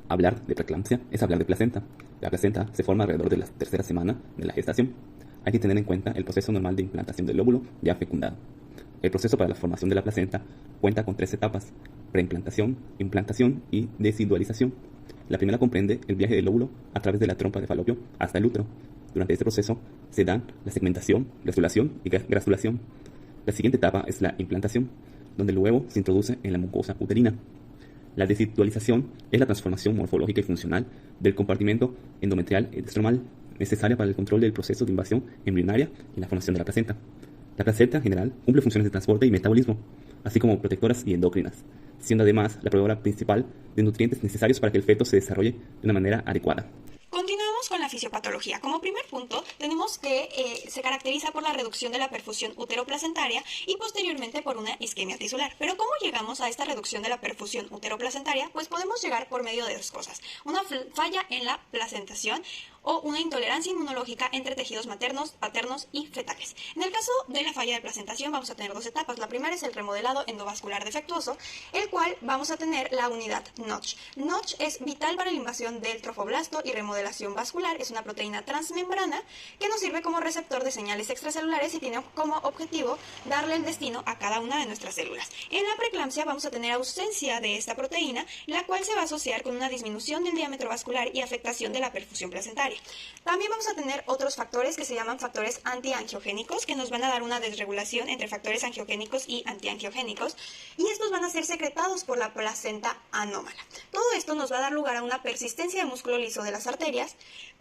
Hablar de preeclampsia es hablar de placenta. La placenta se forma alrededor de la tercera semana de la gestación. Hay que tener en cuenta el proceso normal de implantación del óvulo ya fecundado. El proceso para la formación de la placenta cuenta con 3 etapas: preimplantación, implantación y desidualización. La primera comprende el viaje del óvulo a través de la trompa de falopio hasta el útero. Durante este proceso se dan la segmentación, resulación y grasulación. La siguiente etapa es la implantación, donde el huevo se introduce en la mucosa uterina. La desidualización es la transformación morfológica y funcional del compartimento endometrial estromal, necesaria para el control del proceso de invasión embrionaria y la formación de la placenta. La placenta en general cumple funciones de transporte y metabolismo, así como protectoras y endocrinas, siendo además la proveedora principal de nutrientes necesarios para que el feto se desarrolle de una manera adecuada. Continuamos con la fisiopatología. Como primer punto, tenemos que se caracteriza por la reducción de la perfusión uteroplacentaria y posteriormente por una isquemia tisular. Pero ¿cómo llegamos a esta reducción de la perfusión uteroplacentaria? Pues podemos llegar por medio de 2 cosas: una falla en la placentación o una intolerancia inmunológica entre tejidos maternos, paternos y fetales. En el caso de la falla de placentación vamos a tener 2 etapas. La primera es el remodelado endovascular defectuoso, el cual vamos a tener la unidad Notch. Notch es vital para la invasión del trofoblasto y remodelación vascular. Es una proteína transmembrana que nos sirve como receptor de señales extracelulares y tiene como objetivo darle el destino a cada una de nuestras células. En la preeclampsia vamos a tener ausencia de esta proteína, la cual se va a asociar con una disminución del diámetro vascular y afectación de la perfusión placentaria. También vamos a tener otros factores que se llaman factores antiangiogénicos, que nos van a dar una desregulación entre factores angiogénicos y antiangiogénicos, y estos van a ser secretados por la placenta anómala. Todo esto nos va a dar lugar a una persistencia de músculo liso de las arterias,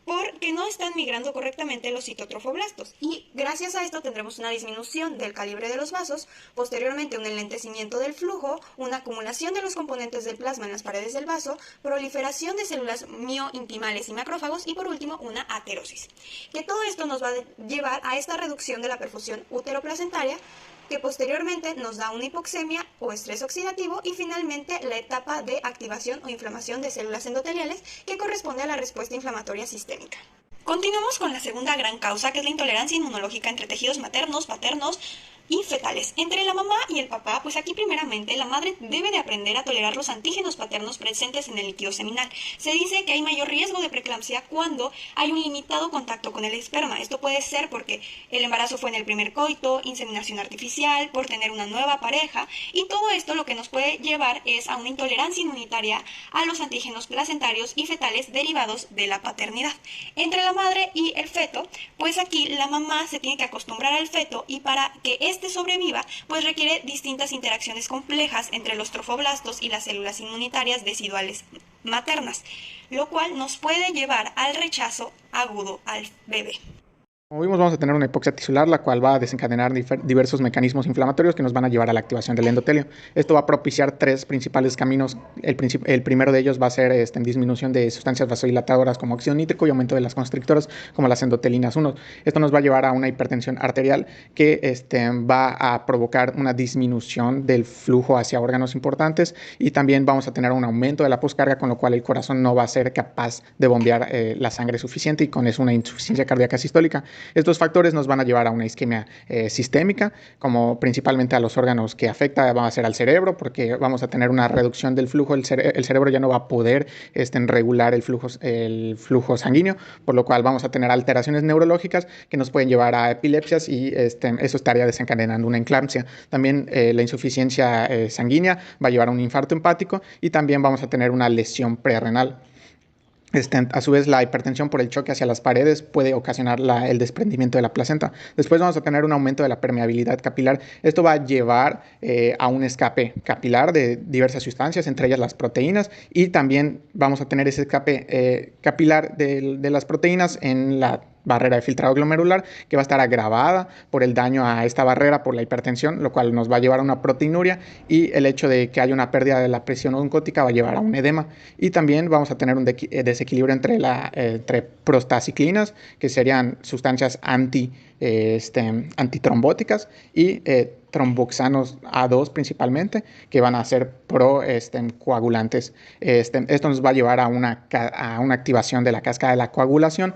porque no están migrando correctamente los citotrofoblastos, y gracias a esto tendremos una disminución del calibre de los vasos, posteriormente un enlentecimiento del flujo, una acumulación de los componentes del plasma en las paredes del vaso, proliferación de células miointimales y macrófagos y por último una aterosis. Que todo esto nos va a llevar a esta reducción de la perfusión uteroplacentaria, que posteriormente nos da una hipoxemia o estrés oxidativo y finalmente la etapa de activación o inflamación de células endoteliales, que corresponde a la respuesta inflamatoria sistémica. Continuamos con la segunda gran causa, que es la intolerancia inmunológica entre tejidos maternos, paternos y fetales. Entre la mamá y el papá, pues aquí primeramente la madre debe de aprender a tolerar los antígenos paternos presentes en el líquido seminal. Se dice que hay mayor riesgo de preeclampsia cuando hay un limitado contacto con el esperma. Esto puede ser porque el embarazo fue en el primer coito, inseminación artificial, por tener una nueva pareja, y todo esto lo que nos puede llevar es a una intolerancia inmunitaria a los antígenos placentarios y fetales derivados de la paternidad. Entre la madre y el feto, pues aquí la mamá se tiene que acostumbrar al feto, y para que este sobreviva, pues requiere distintas interacciones complejas entre los trofoblastos y las células inmunitarias deciduales maternas, lo cual nos puede llevar al rechazo agudo al bebé. Como vimos, vamos a tener una hipoxia tisular, la cual va a desencadenar diversos mecanismos inflamatorios que nos van a llevar a la activación del endotelio. Esto va a propiciar 3 principales caminos. El primero de ellos va a ser en disminución de sustancias vasodilatadoras como óxido nítrico y aumento de las constrictoras como las endotelinas 1. Esto nos va a llevar a una hipertensión arterial que va a provocar una disminución del flujo hacia órganos importantes, y también vamos a tener un aumento de la poscarga, con lo cual el corazón no va a ser capaz de bombear la sangre suficiente, y con eso una insuficiencia cardíaca sistólica. Estos factores nos van a llevar a una isquemia sistémica, como principalmente a los órganos que afecta, va a ser al cerebro, porque vamos a tener una reducción del flujo. El cerebro ya no va a poder regular el flujo sanguíneo, por lo cual vamos a tener alteraciones neurológicas que nos pueden llevar a epilepsias, y eso estaría desencadenando una eclampsia. También la insuficiencia sanguínea va a llevar a un infarto hepático, y también vamos a tener una lesión prerrenal. A su vez, la hipertensión por el choque hacia las paredes puede ocasionar el desprendimiento de la placenta. Después vamos a tener un aumento de la permeabilidad capilar. Esto va a llevar a un escape capilar de diversas sustancias, entre ellas las proteínas, y también vamos a tener ese escape capilar de las proteínas en la barrera de filtrado glomerular, que va a estar agravada por el daño a esta barrera por la hipertensión, lo cual nos va a llevar a una proteinuria, y el hecho de que haya una pérdida de la presión oncótica va a llevar a un edema. Y también vamos a tener un desequilibrio entre prostaciclinas, que serían sustancias antitrombóticas y tromboxanos A2 principalmente, que van a ser coagulantes. Esto nos va a llevar a una activación de la cascada de la coagulación,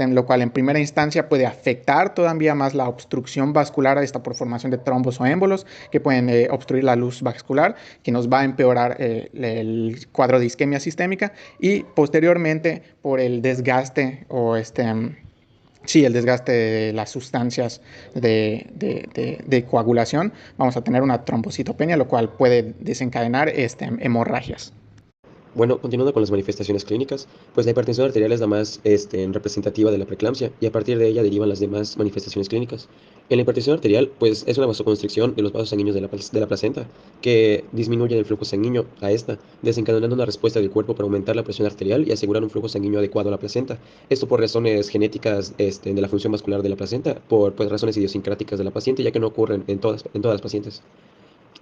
lo cual en primera instancia puede afectar todavía más la obstrucción vascular por formación de trombos o émbolos que pueden obstruir la luz vascular, que nos va a empeorar el cuadro de isquemia sistémica, y posteriormente por el desgaste el desgaste de las sustancias de coagulación, vamos a tener una trombocitopenia, lo cual puede desencadenar hemorragias. Bueno, continuando con las manifestaciones clínicas, pues la hipertensión arterial es la más representativa de la preeclampsia y a partir de ella derivan las demás manifestaciones clínicas. En la hipertensión arterial, pues es una vasoconstricción de los vasos sanguíneos de la placenta que disminuye el flujo sanguíneo a esta, desencadenando una respuesta del cuerpo para aumentar la presión arterial y asegurar un flujo sanguíneo adecuado a la placenta. Esto por razones genéticas de la función vascular de la placenta, por pues, razones idiosincráticas de la paciente, ya que no ocurren en todas las pacientes.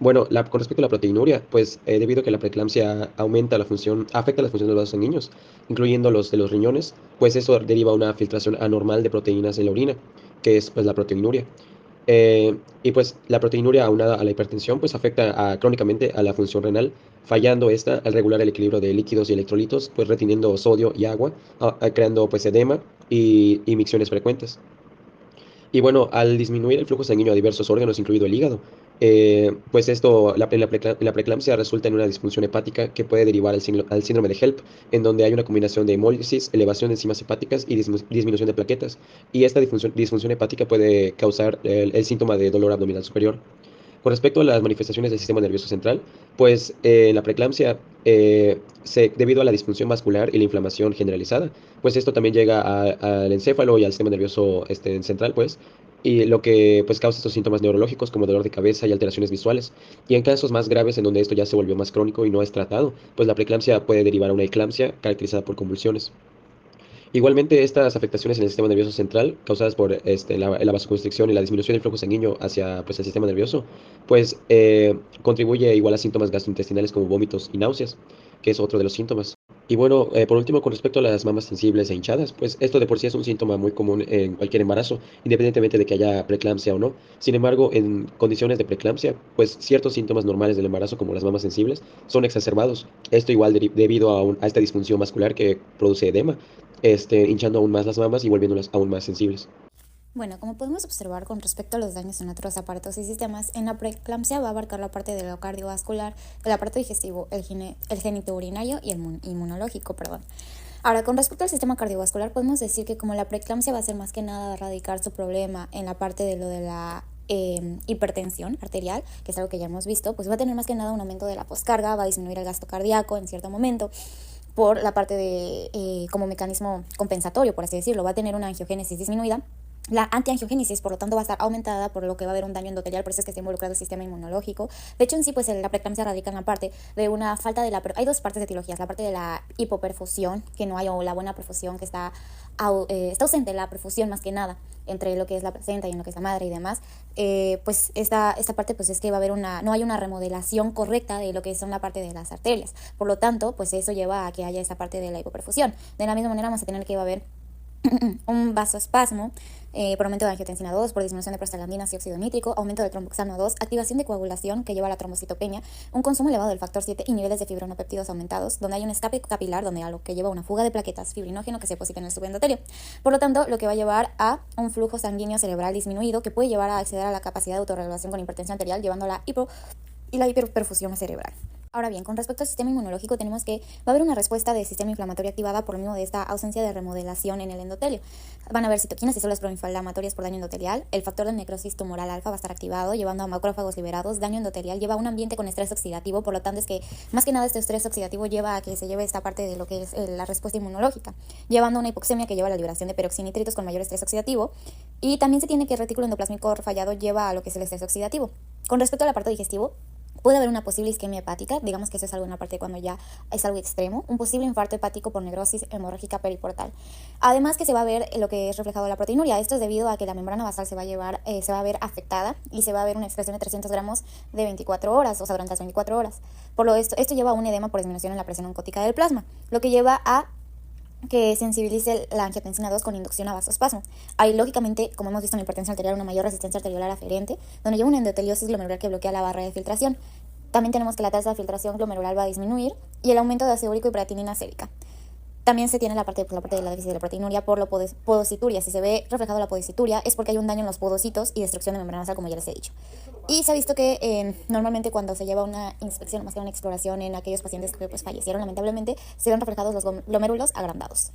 Bueno, con respecto a la proteinuria, pues debido a que la preeclampsia afecta la función de los vasos sanguíneos, incluyendo los de los riñones, pues eso deriva a una filtración anormal de proteínas en la orina, que es pues la proteinuria. Y pues la proteinuria aunada a la hipertensión pues afecta crónicamente a la función renal, fallando esta al regular el equilibrio de líquidos y electrolitos, pues reteniendo sodio y agua, creando pues edema y micciones frecuentes. Y bueno, al disminuir el flujo sanguíneo a diversos órganos, incluido el hígado, pues esto, la preeclampsia resulta en una disfunción hepática que puede derivar al síndrome de HELP, en donde hay una combinación de hemólisis, elevación de enzimas hepáticas y disminución de plaquetas. Y esta disfunción hepática puede causar el síntoma de dolor abdominal superior. Con respecto a las manifestaciones del sistema nervioso central, pues la preeclampsia, debido a la disfunción vascular y la inflamación generalizada, pues esto también llega al encéfalo y al sistema nervioso central, pues, y lo que pues causa estos síntomas neurológicos como dolor de cabeza y alteraciones visuales. Y en casos más graves, en donde esto ya se volvió más crónico y no es tratado, pues la preeclampsia puede derivar a una eclampsia caracterizada por convulsiones. Igualmente, estas afectaciones en el sistema nervioso central, causadas por la vasoconstricción y la disminución del flujo sanguíneo hacia pues, el sistema nervioso, pues contribuye igual a síntomas gastrointestinales como vómitos y náuseas, que es otro de los síntomas. Y bueno, por último, con respecto a las mamas sensibles e hinchadas, pues esto de por sí es un síntoma muy común en cualquier embarazo, independientemente de que haya preeclampsia o no. Sin embargo, en condiciones de preeclampsia, pues ciertos síntomas normales del embarazo, como las mamas sensibles, son exacerbados. Esto igual debido a esta disfunción vascular que produce edema, hinchando aún más las mamas y volviéndolas aún más sensibles. Bueno, como podemos observar con respecto a los daños en otros aparatos y sistemas, en la preeclampsia va a abarcar la parte de lo cardiovascular, el aparato digestivo, el genitourinario y el inmunológico, perdón. Ahora, con respecto al sistema cardiovascular, podemos decir que como la preeclampsia va a ser más que nada erradicar su problema en la parte de lo de la hipertensión arterial, que es algo que ya hemos visto, pues va a tener más que nada un aumento de la poscarga, va a disminuir el gasto cardíaco en cierto momento, por la parte de como mecanismo compensatorio, por así decirlo, va a tener una angiogénesis disminuida. La antiangiogénesis, por lo tanto, va a estar aumentada, por lo que va a haber un daño endotelial, por eso es que está involucrado el sistema inmunológico. De hecho, en sí, pues la preeclampsia radica en la parte de una falta de hay dos partes de etiologías, la parte de la hipoperfusión, que no hay, o la buena perfusión, que está ausente, la perfusión más que nada, entre lo que es la placenta y en lo que es la madre y demás. Pues esta parte pues es que va a haber no hay una remodelación correcta de lo que son la parte de las arterias. Por lo tanto, pues eso lleva a que haya esa parte de la hipoperfusión. De la misma manera vamos a tener que va a haber un vasoespasmo por aumento de angiotensina 2, por disminución de prostaglandinas y óxido nítrico, aumento del tromboxano 2, activación de coagulación que lleva a la trombocitopenia, un consumo elevado del factor 7 y niveles de fibronopéptidos aumentados, donde hay un escape capilar, donde a lo que lleva una fuga de plaquetas, fibrinógeno que se deposita en el subendotelio. Por lo tanto, lo que va a llevar a un flujo sanguíneo cerebral disminuido que puede llevar a acceder a la capacidad de autorregulación con hipertensión arterial, llevando a la hiperperfusión cerebral. Ahora bien, con respecto al sistema inmunológico, tenemos que va a haber una respuesta del sistema inflamatorio activada por lo mismo de esta ausencia de remodelación en el endotelio. Van a haber citoquinas y células proinflamatorias por daño endotelial. El factor de necrosis tumoral alfa va a estar activado, llevando a macrófagos liberados. Daño endotelial lleva a un ambiente con estrés oxidativo, por lo tanto es que más que nada este estrés oxidativo lleva a que se lleve esta parte de lo que es la respuesta inmunológica, llevando a una hipoxemia que lleva a la liberación de peroxinitritos con mayor estrés oxidativo. Y también se tiene que el retículo endoplásmico fallado lleva a lo que es el estrés oxidativo. Con respecto al aparato digestivo, puede haber una posible isquemia hepática, digamos que eso es algo en la parte cuando ya es algo extremo, un posible infarto hepático por necrosis hemorrágica periportal. Además que se va a ver lo que es reflejado en la proteinuria. Esto es debido a que la membrana basal se va a ver afectada y se va a ver una expresión de 300 gramos de 24 horas, o sea, durante las 24 horas. Esto lleva a un edema por disminución en la presión oncótica del plasma, lo que lleva a que sensibilice la angiotensina 2 con inducción a vasospasmo. Hay, lógicamente, como hemos visto en la hipertensión arterial, una mayor resistencia arteriolar aferente, donde lleva una endoteliosis glomerular que bloquea la barrera de filtración. También tenemos que la tasa de filtración glomerular va a disminuir y el aumento de ácido úrico y creatinina sérica. También se tiene la parte de la déficit de la proteinuria por la podocituria. Si se ve reflejado la podocituria es porque hay un daño en los podocitos y destrucción de membrana basal, como ya les he dicho. Y se ha visto que normalmente cuando se lleva una inspección, más que una exploración en aquellos pacientes que fallecieron lamentablemente, se ven reflejados los glomérulos agrandados.